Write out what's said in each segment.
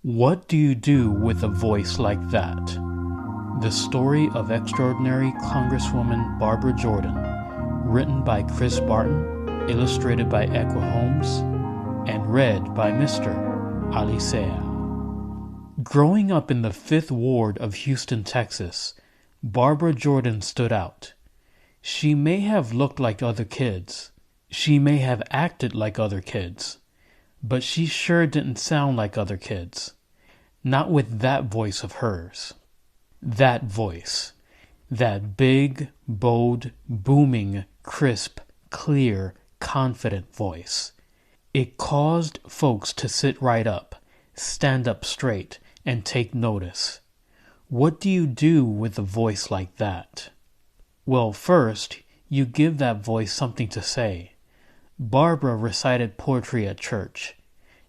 What do you do with a voice like that? The story of extraordinary Congresswoman Barbara Jordan, written by Chris Barton, illustrated by Equa Holmes, and read by Mr. Alicea. Growing up in the 5th Ward of Houston, Texas, Barbara Jordan stood out. She may have looked like other kids. She may have acted like other kids. But she sure didn't sound like other kids. Not with that voice of hers. That voice. That big, bold, booming, crisp, clear, confident voice. It caused folks to sit right up, stand up straight, and take notice. What do you do with a voice like that? Well, first, you give that voice something to say. Barbara recited poetry at church.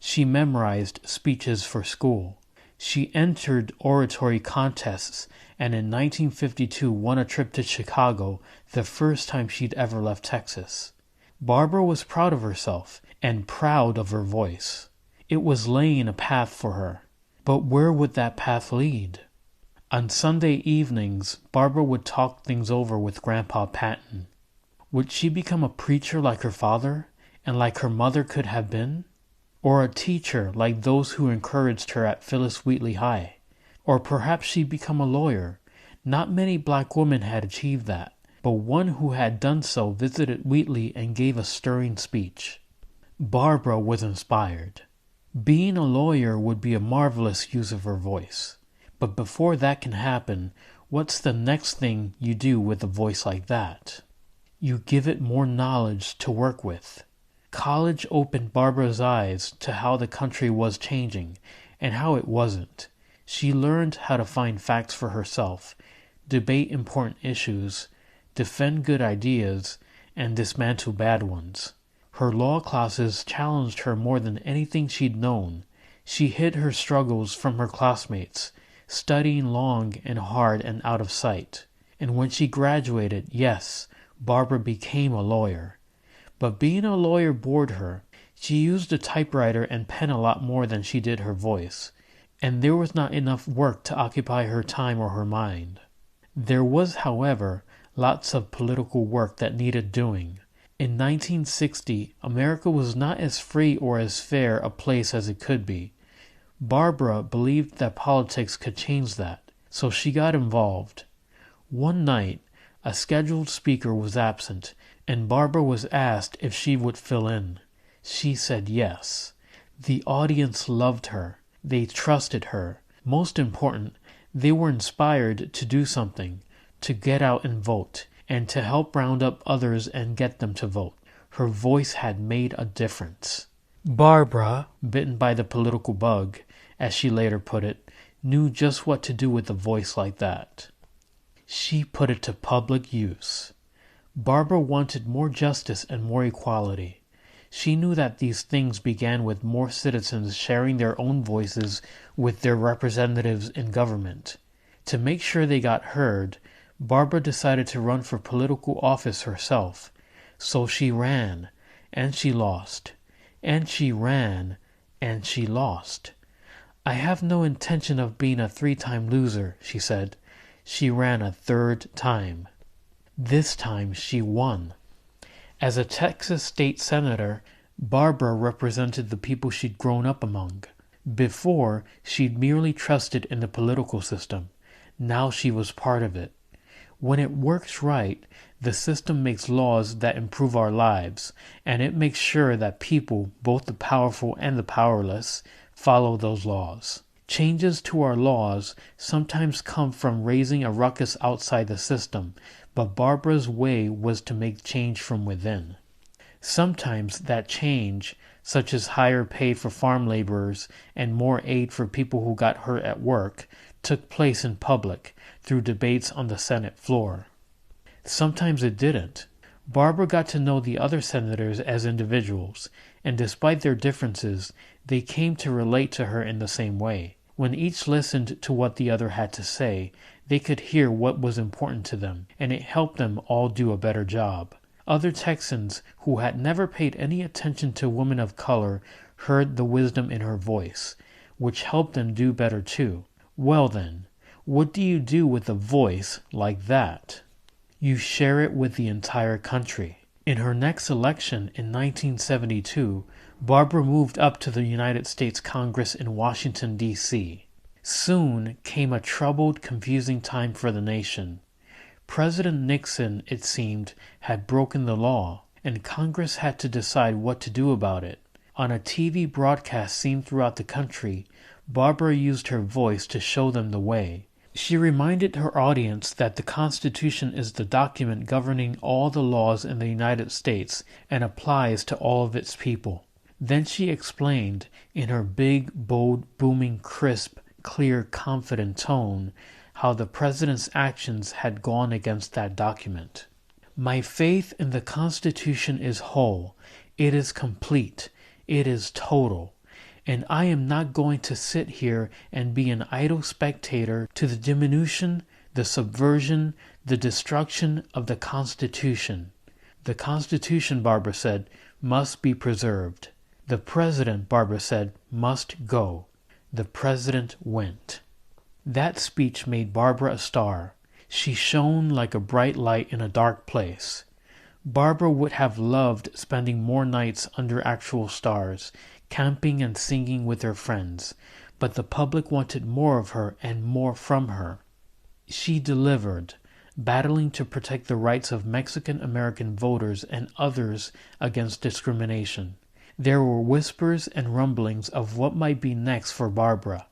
She memorized speeches for school. She entered oratory contests and in 1952 won a trip to Chicago, the first time she'd ever left Texas. Barbara was proud of herself and proud of her voice. It was laying a path for her. But where would that path lead? On Sunday evenings, Barbara would talk things over with Grandpa Patton. Would she become a preacher like her father, and like her mother could have been? Or a teacher like those who encouraged her at Phyllis Wheatley High? Or perhaps she'd become a lawyer. Not many black women had achieved that, but one who had done so visited Wheatley and gave a stirring speech. Barbara was inspired. Being a lawyer would be a marvelous use of her voice. But before that can happen, what's the next thing you do with a voice like that? You give it more knowledge to work with. College opened Barbara's eyes to how the country was changing and how it wasn't. She learned how to find facts for herself, debate important issues, defend good ideas, and dismantle bad ones. Her law classes challenged her more than anything she'd known. She hid her struggles from her classmates, studying long and hard and out of sight. And when she graduated, yes, Barbara became a lawyer. But being a lawyer bored her. She used a typewriter and pen a lot more than she did her voice, and there was not enough work to occupy her time or her mind. There was, however, lots of political work that needed doing. In 1960, America was not as free or as fair a place as it could be. Barbara believed that politics could change that, so she got involved. One night, a scheduled speaker was absent, and Barbara was asked if she would fill in. She said yes. The audience loved her. They trusted her. Most important, they were inspired to do something, to get out and vote, and to help round up others and get them to vote. Her voice had made a difference. Barbara, bitten by the political bug, as she later put it, knew just what to do with a voice like that. She put it to public use. Barbara wanted more justice and more equality. She knew that these things began with more citizens sharing their own voices with their representatives in government. To make sure they got heard, Barbara decided to run for political office herself. So she ran, and she lost. And she ran, and she lost. I have no intention of being a 3-time loser, she said. She ran a 3rd time. This time she won. As a Texas state senator, Barbara represented the people she'd grown up among. Before, she'd merely trusted in the political system. Now she was part of it. When it works right, the system makes laws that improve our lives, and it makes sure that people, both the powerful and the powerless, follow those laws. Changes to our laws sometimes come from raising a ruckus outside the system, but Barbara's way was to make change from within. Sometimes that change, such as higher pay for farm laborers and more aid for people who got hurt at work, took place in public through debates on the Senate floor. Sometimes it didn't. Barbara got to know the other senators as individuals, and despite their differences, they came to relate to her in the same way. When each listened to what the other had to say, they could hear what was important to them, and it helped them all do a better job. Other Texans who had never paid any attention to women of color heard the wisdom in her voice. which helped them do better too. Well then, what do you do with a voice like that? You share it with the entire country. In her next election in 1972, Barbara moved up to the United States Congress in Washington, D.C. Soon came a troubled, confusing time for the nation. President Nixon, it seemed, had broken the law, and Congress had to decide what to do about it. On a TV broadcast seen throughout the country, Barbara used her voice to show them the way. She reminded her audience that the Constitution is the document governing all the laws in the United States and applies to all of its people. Then she explained, in her big, bold, booming, crisp, clear, confident tone, how the president's actions had gone against that document. My faith in the Constitution is whole, it is complete, it is total, and I am not going to sit here and be an idle spectator to the diminution, the subversion, the destruction of the Constitution. The Constitution, Barbara said, must be preserved. The president, Barbara said, must go. The president went. That speech made Barbara a star. She shone like a bright light in a dark place. Barbara would have loved spending more nights under actual stars, camping and singing with her friends, but the public wanted more of her and more from her. She delivered, battling to protect the rights of Mexican-American voters and others against discrimination. There were whispers and rumblings of what might be next for Barbara.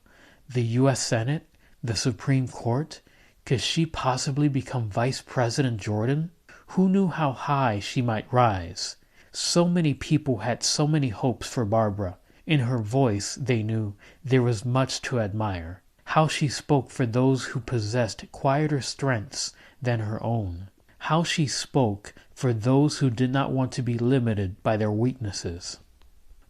The U.S. Senate? The Supreme Court? Could she possibly become Vice President Jordan? Who knew how high she might rise? So many people had so many hopes for Barbara. In her voice, they knew, there was much to admire. How she spoke for those who possessed quieter strengths than her own. How she spoke for those who did not want to be limited by their weaknesses.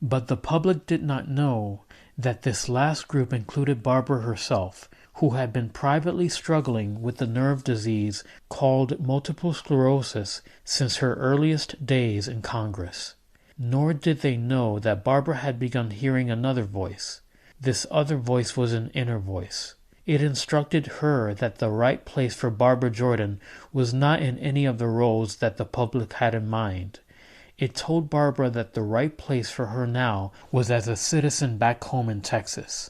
But the public did not know that this last group included Barbara herself, who had been privately struggling with the nerve disease called multiple sclerosis since her earliest days in Congress. Nor did they know that Barbara had begun hearing another voice. This other voice was an inner voice. It instructed her that the right place for Barbara Jordan was not in any of the roles that the public had in mind. It told Barbara that the right place for her now was as a citizen back home in Texas.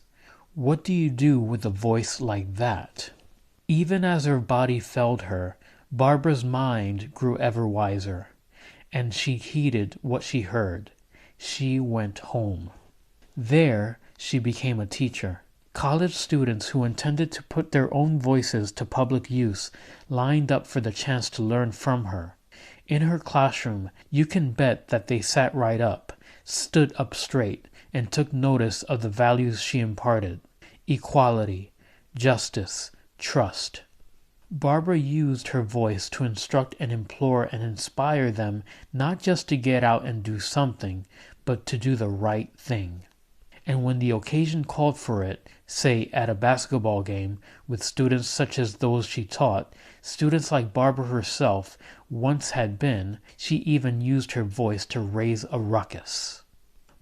What do you do with a voice like that? Even as her body failed her, Barbara's mind grew ever wiser, and she heeded what she heard. She went home. There, she became a teacher. College students who intended to put their own voices to public use lined up for the chance to learn from her. In her classroom, you can bet that they sat right up, stood up straight, and took notice of the values she imparted: equality, justice, trust. Barbara used her voice to instruct and implore and inspire them not just to get out and do something, but to do the right thing. And when the occasion called for it, say at a basketball game with students such as those she taught, students like Barbara herself once had been, she even used her voice to raise a ruckus.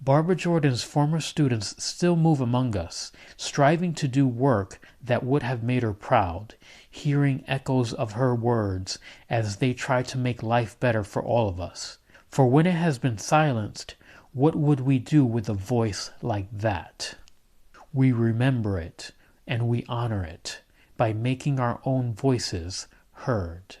Barbara Jordan's former students still move among us, striving to do work that would have made her proud, hearing echoes of her words as they try to make life better for all of us. For when it has been silenced, what would we do with a voice like that? We remember it, and we honor it by making our own voices heard.